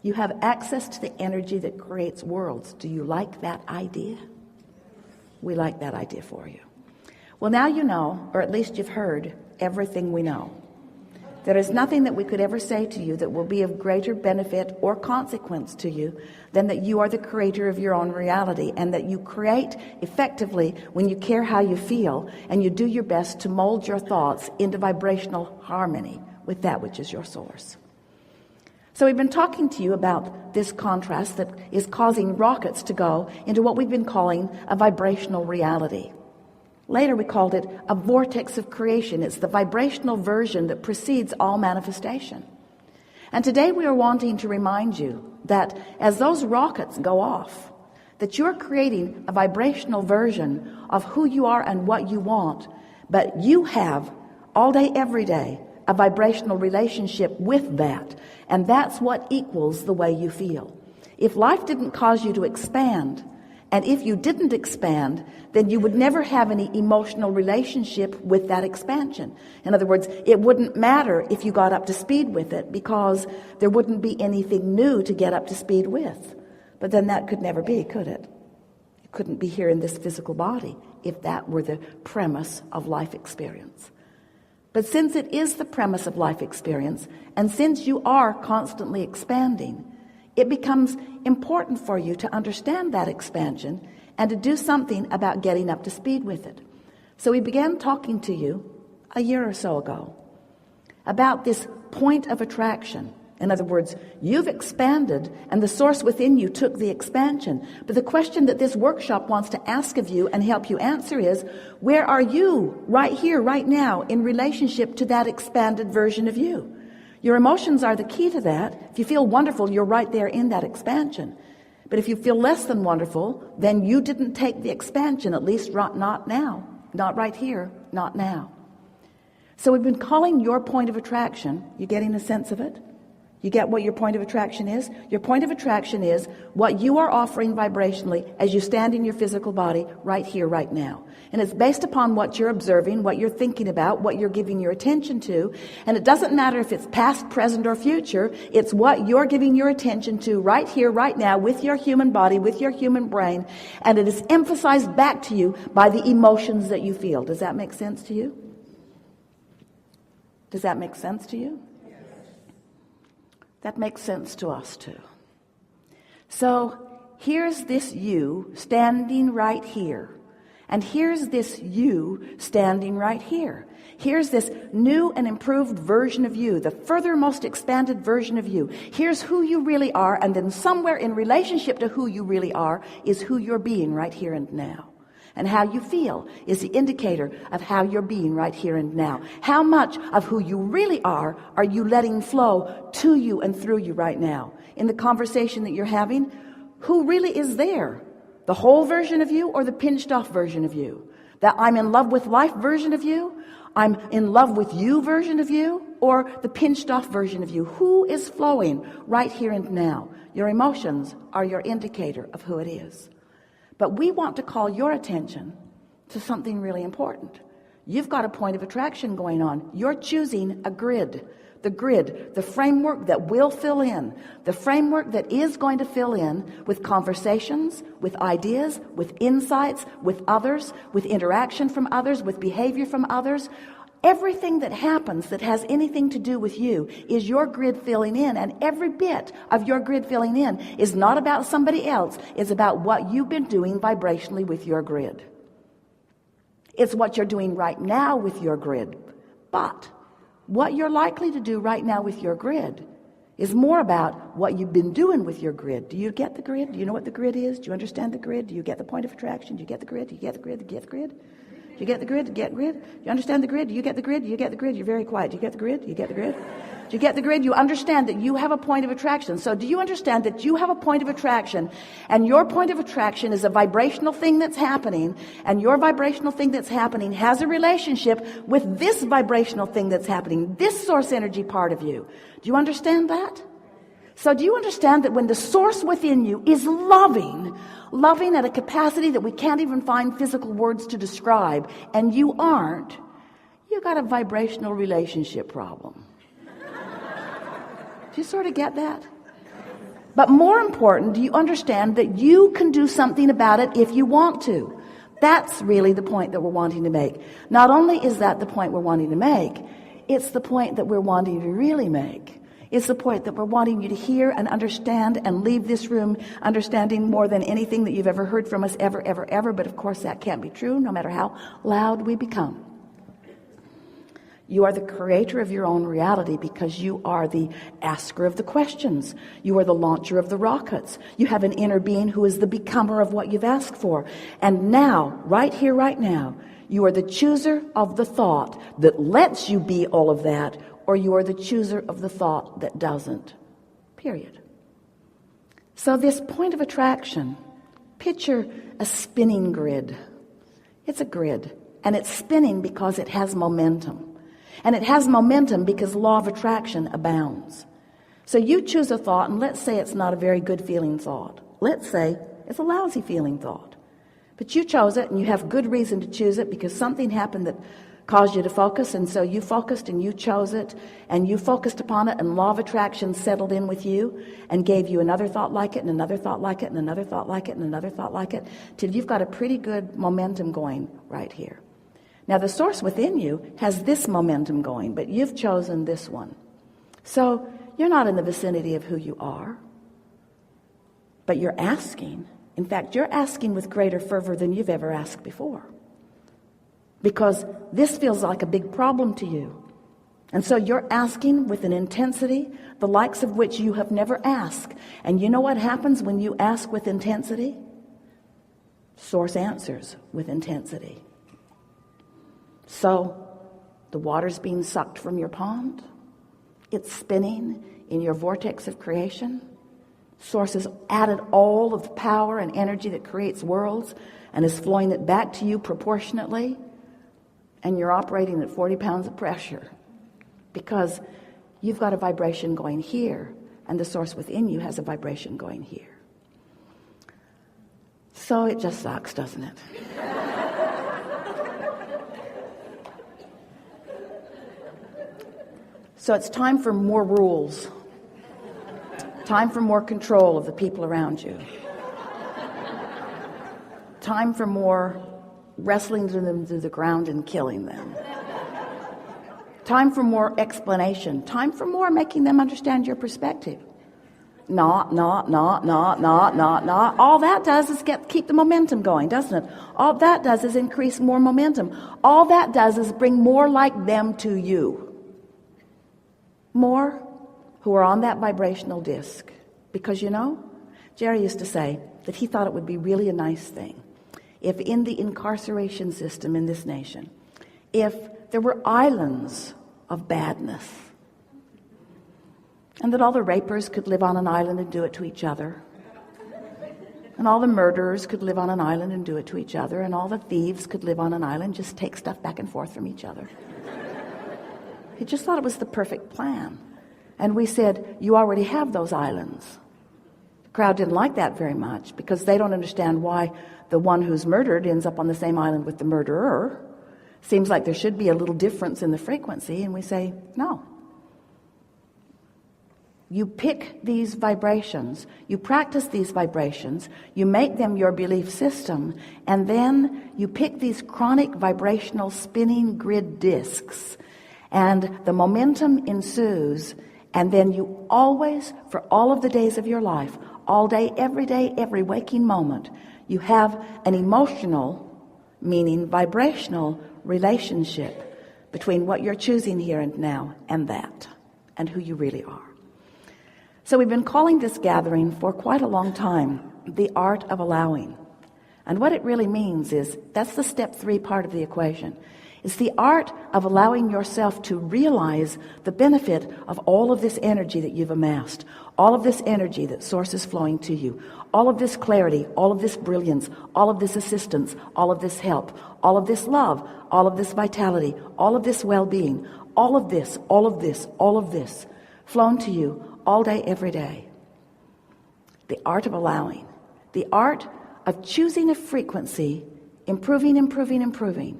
You have access to the energy that creates worlds. Do you like that idea? We like that idea for you. Well, now you know, or at least you've heard, everything we know. There is nothing that we could ever say to you that will be of greater benefit or consequence to you than that you are the creator of your own reality, and that you create effectively when you care how you feel and you do your best to mold your thoughts into vibrational harmony with that which is your source. So we've been talking to you about this contrast that is causing rockets to go into what we've been calling a vibrational reality. Later we called it a vortex of creation. It's the vibrational version that precedes all manifestation. And today we are wanting to remind you that as those rockets go off, that you're creating a vibrational version of who you are and what you want, but you have all day, every day, a vibrational relationship with that, and that's what equals the way you feel. If life didn't cause you to expand, and if you didn't expand, then you would never have any emotional relationship with that expansion. In other words, it wouldn't matter if you got up to speed with it, because there wouldn't be anything new to get up to speed with. But then that could never be, could it? It couldn't be here in this physical body if that were the premise of life experience. But since it is the premise of life experience, and since you are constantly expanding, it becomes important for you to understand that expansion and to do something about getting up to speed with it. So we began talking to you a year or so ago about this point of attraction. In other words, you've expanded and the source within you took the expansion. But the question that this workshop wants to ask of you and help you answer is, where are you right here, right now, in relationship to that expanded version of you? Your emotions are the key to that. If you feel wonderful, you're right there in that expansion. But if you feel less than wonderful, then you didn't take the expansion, at least not now, not right here, not now. So we've been calling your point of attraction. You getting a sense of it? You get what your point of attraction is? Your point of attraction is what you are offering vibrationally as you stand in your physical body right here, right now. And it's based upon what you're observing, what you're thinking about, what you're giving your attention to. And it doesn't matter if it's past, present, or future. It's what you're giving your attention to right here, right now, with your human body, with your human brain. And it is emphasized back to you by the emotions that you feel. Does that make sense to you? Does that make sense to you? That makes sense to us too. So here's this you standing right here. And here's this you standing right here. Here's this new and improved version of you, the furthermost expanded version of you. Here's who you really are, and then somewhere in relationship to who you really are is who you're being right here and now. And how you feel is the indicator of how you're being right here and now. How much of who you really are you letting flow to you and through you right now? In the conversation that you're having, who really is there? The whole version of you or the pinched off version of you? That I'm in love with life version of you? I'm in love with you version of you? Or the pinched off version of you? Who is flowing right here and now? Your emotions are your indicator of who it is. But we want to call your attention to something really important. You've got a point of attraction going on. You're choosing a grid. The grid, the framework that will fill in. The framework that is going to fill in with conversations, with ideas, with insights, with others, with interaction from others, with behavior from others. Everything that happens that has anything to do with you is your grid filling in, and every bit of your grid filling in is not about somebody else. It's about what you've been doing vibrationally with your grid. It's what you're doing right now with your grid. But what you're likely to do right now with your grid is more about what you've been doing with your grid. Do you get the grid? Do you know what the grid is? Do you understand the grid? Do you get the point of attraction? Do you get the grid? Do you get the grid? Do you get the grid? Do you get the grid? Do you get the grid? Do you understand the grid? Do you get the grid? Do you get the grid? You're very quiet. Do you get the grid? Do you get the grid? Do you get the grid? You understand that you have a point of attraction. So do you understand that you have a point of attraction, and your point of attraction is a vibrational thing that's happening, and your vibrational thing that's happening has a relationship with this vibrational thing that's happening, this source energy part of you. Do you understand that? So do you understand that when the source within you is loving at a capacity that we can't even find physical words to describe, and you aren't, you got a vibrational relationship problem. Do you sort of get that? But more important, do you understand that you can do something about it if you want to? That's really the point that we're wanting to make. Not only is that the point we're wanting to make, it's the point that we're wanting to really make. It's the point that we're wanting you to hear and understand and leave this room understanding more than anything that you've ever heard from us ever, ever, ever. But of course that can't be true no matter how loud we become. You are the creator of your own reality because you are the asker of the questions. You are the launcher of the rockets. You have an inner being who is the becomer of what you've asked for. And now, right here, right now, you are the chooser of the thought that lets you be all of that, or you are the chooser of the thought that doesn't. Period. So this point of attraction, picture a spinning grid. It's a grid, and it's spinning because it has momentum. And it has momentum because law of attraction abounds. So you choose a thought, and let's say it's not a very good feeling thought. Let's say it's a lousy feeling thought. But you chose it, and you have good reason to choose it because something happened that caused you to focus, and so you focused and you chose it, and you focused upon it, and law of attraction settled in with you and gave you another thought like it, and another thought like it, and another thought like it, and another thought like it, till you've got a pretty good momentum going right here. Now the source within you has this momentum going, but you've chosen this one. So you're not in the vicinity of who you are, but you're asking. In fact, you're asking with greater fervor than you've ever asked before, because this feels like a big problem to you. And so you're asking with an intensity, the likes of which you have never asked. And you know what happens when you ask with intensity? Source answers with intensity. So the water's being sucked from your pond. It's spinning in your vortex of creation. Source has added all of the power and energy that creates worlds and is flowing it back to you proportionately. And you're operating at 40 pounds of pressure because you've got a vibration going here, and the source within you has a vibration going here. So it just sucks, doesn't it? So it's time for more rules. Time for more control of the people around you. Time for more wrestling them to the ground and killing them. Time for more explanation. Time for more making them understand your perspective. Not. All that does is keep the momentum going, doesn't it? All that does is increase more momentum. All that does is bring more like them to you. More who are on that vibrational disc. Because Jerry used to say that he thought it would be really a nice thing if in the incarceration system in this nation, if there were islands of badness, and that all the rapers could live on an island and do it to each other, and all the murderers could live on an island and do it to each other, and all the thieves could live on an island, just take stuff back and forth from each other. He just thought it was the perfect plan. And we said, you already have those islands. The crowd didn't like that very much because they don't understand why the one who's murdered ends up on the same island with the murderer. Seems like there should be a little difference in the frequency, and we say, no. You pick these vibrations, you practice these vibrations, you make them your belief system, and then you pick these chronic vibrational spinning grid discs, and the momentum ensues, and then you always, for all of the days of your life, all day, every waking moment, you have an emotional, meaning vibrational relationship between what you're choosing here and now and that, and who you really are. So we've been calling this gathering for quite a long time the art of allowing. And what it really means is, that's the step 3 part of the equation. It's the art of allowing yourself to realize the benefit of all of this energy that you've amassed, all of this energy that source is flowing to you, all of this clarity, all of this brilliance, all of this assistance, all of this help, all of this love, all of this vitality, all of this well-being, all of this flown to you all day, every day. The art of allowing, the art of choosing a frequency, improving,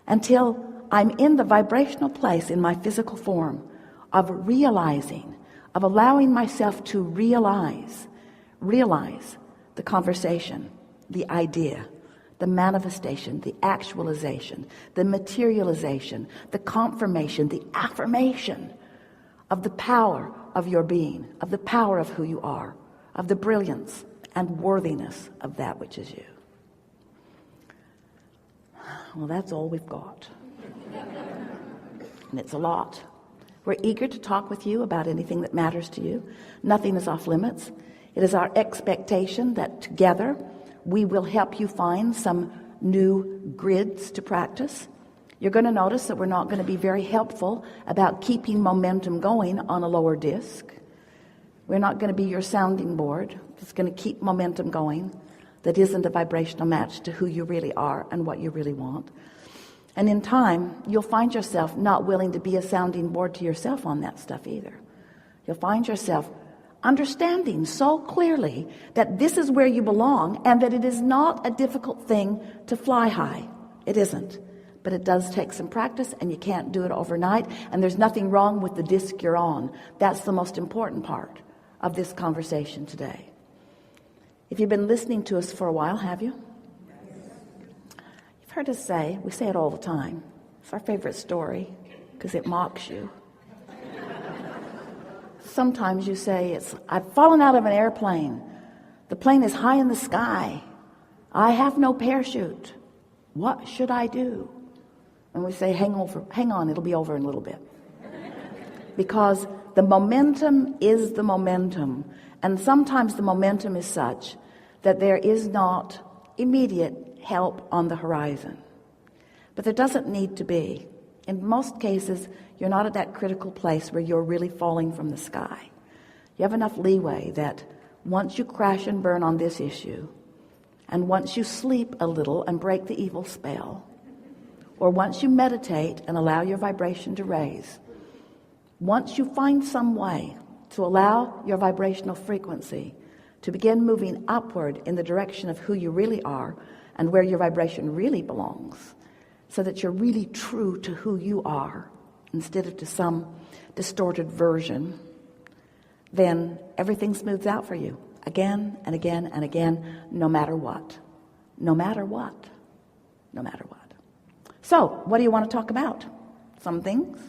until I'm in the vibrational place in my physical form of realizing, of allowing myself to realize the conversation, the idea, the manifestation, the actualization, the materialization, the confirmation, the affirmation of the power of your being, of the power of who you are, of the brilliance and worthiness of that which is you. Well, that's all we've got. And it's a lot. We're eager to talk with you about anything that matters to you. Nothing is off limits. It is our expectation that together we will help you find some new grids to practice. You're going to notice that we're not going to be very helpful about keeping momentum going on a lower disc. We're not going to be your sounding board that's going to keep momentum going that isn't a vibrational match to who you really are and what you really want. And in time, you'll find yourself not willing to be a sounding board to yourself on that stuff either. You'll find yourself understanding so clearly that this is where you belong and that it is not a difficult thing to fly high. It isn't. But it does take some practice, and you can't do it overnight, and there's nothing wrong with the disc you're on. That's the most important part of this conversation today. If you've been listening to us for a while, have you? You've heard us say, we say it all the time, it's our favorite story because it mocks you. Sometimes you say, I've fallen out of an airplane. The plane is high in the sky. I have no parachute. What should I do? And we say, hang on, it'll be over in a little bit. Because the momentum is the momentum. And sometimes the momentum is such that there is not immediate help on the horizon. But there doesn't need to be. In most cases, you're not at that critical place where you're really falling from the sky. You have enough leeway that once you crash and burn on this issue, and once you sleep a little and break the evil spell, or once you meditate and allow your vibration to raise, once you find some way to allow your vibrational frequency to begin moving upward in the direction of who you really are and where your vibration really belongs, so that you're really true to who you are instead of to some distorted version, then everything smooths out for you again and again and again, no matter what. No matter what. No matter what. So, what do you want to talk about? Some things?